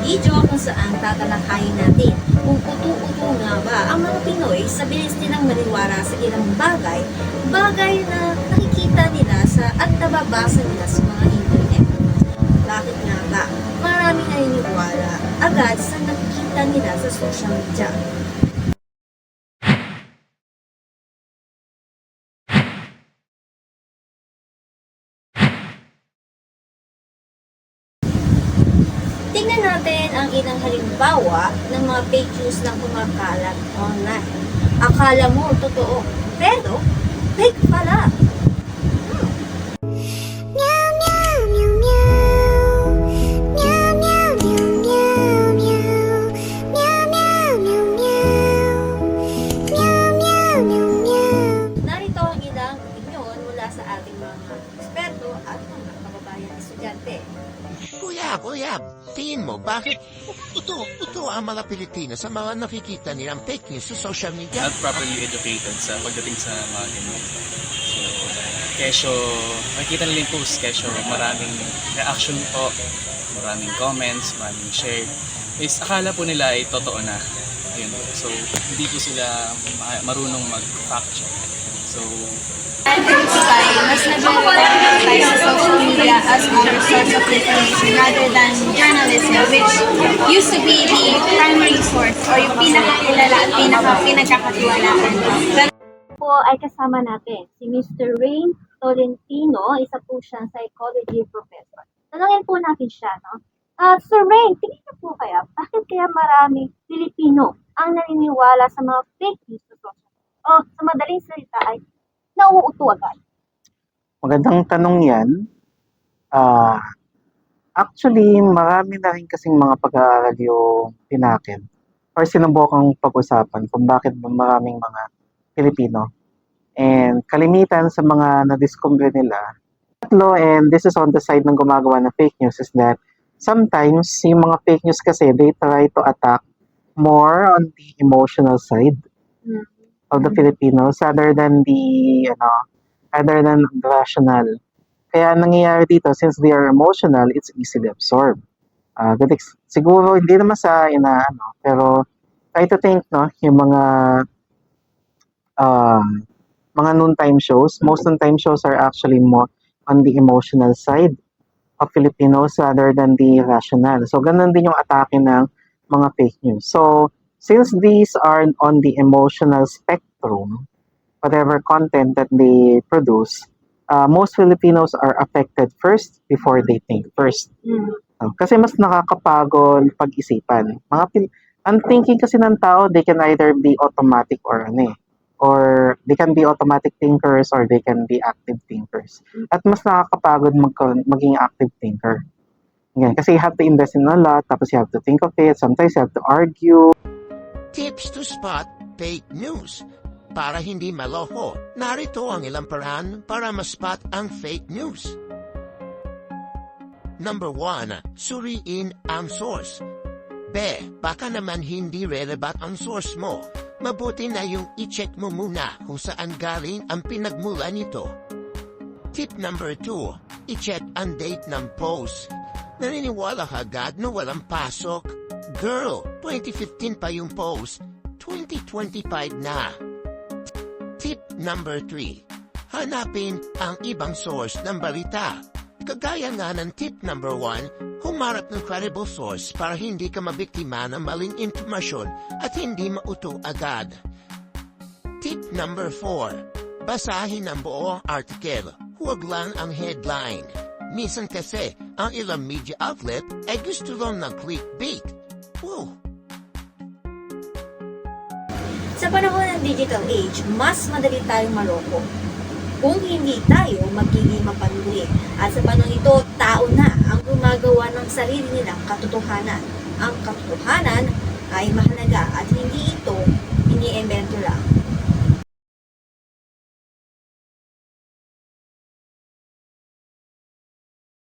video kung saan tatalakayin natin kung utu-utu nga ba ang mga Pinoy sa bilis nilang maniwala sa ilang bagay na nakikita nila at nababasa nila sa mga internet. Bakit nga ba marami naniniwala agad sa nakikita nila sa social media? Tingnan natin ang ilang halimbawa ng mga fake news na kumakalat online. Akala mo totoo, pero fake pala. Narito ang ilang opinyon mula sa ating mga eksperto at mga kababayan estudyante. Kuya, tingin mo, bakit ito ang mga Pilipino sa mga nakikita nilang fake news sa social media? Not properly educated sa pagdating sa mga ganyan. So, kesyo, makikita nila yung post, kesyo maraming reaction po, maraming comments, maraming share. Is akala po nila ay totoo na. Ayun. So, hindi po sila marunong mag-fact check. So, mas nag-rely tayo sa social media as our source of information rather than journalism, which used to be the primary source or yung pinakakilala at pinagkakatiwalaan. Po ay kasama natin si Mr. Rain Tolentino, isa po siyang psychology professor. Tanungin po natin siya, no? Sir Rain, tingin niyo po kaya, bakit kaya marami Pilipino ang naniniwala sa mga fake news sa social media? O sa madaling salita ay nauuto agad. Magandang tanong yan. Actually, marami na rin kasing mga pag-aaral yung pinakit or sinubukang pag-usapan kung bakit maraming mga Pilipino. And kalimitan sa mga na-discover nila, tatlo, and this is on the side ng gumagawa ng fake news, is that sometimes yung mga fake news kasi, they try to attack more on the emotional side of the Filipinos other than the rational. Kaya nangyayari dito, since they are emotional, it's easily absorbed. Siguro hindi naman sa pero try to think, no, yung mga noontime shows, most noontime shows are actually more on the emotional side of Filipinos rather than the rational. So ganun din yung atake ng mga fake news. So since these are on the emotional spectrum, whatever content that they produce, most Filipinos are affected first before they think first. Kasi mas nakakapagod pag-isipan. Ang thinking kasi ng tao, they can either be automatic or they can be automatic thinkers or they can be active thinkers. At mas nakakapagod maging active thinker. Yan, kasi you have to invest in a lot, tapos you have to think of it, sometimes you have to argue. Tips to spot fake news. Para hindi maloko, narito ang ilang paraan para ma-spot ang fake news. Number 1, suriin ang source. Baka naman hindi relevant ang source mo. Mabuti na yung i-check mo muna kung saan galing ang pinagmula nito. Tip number 2, i-check ang date ng post. Naniniwala ka agad na walang pasok? Girl, 2015 pa yung post, 2025 na. Tip number 3, hanapin ang ibang source ng balita. Kagaya nga ng tip number 1, humarap ng credible source para hindi ka mabiktima ng maling informasyon at hindi mauto agad. Tip number 4, basahin ang buo article, huwag lang ang headline. Minsan kasi, ang ilang media outlet ay gusto lang ng clickbait. Whoa! Sa panahon ng digital age, mas madali tayong maloko kung hindi tayo magiging mapanuri. At sa panahon ito, tao na ang gumagawa ng sarili nilang katotohanan. Ang katotohanan ay mahalaga at hindi ito iniimbento lang.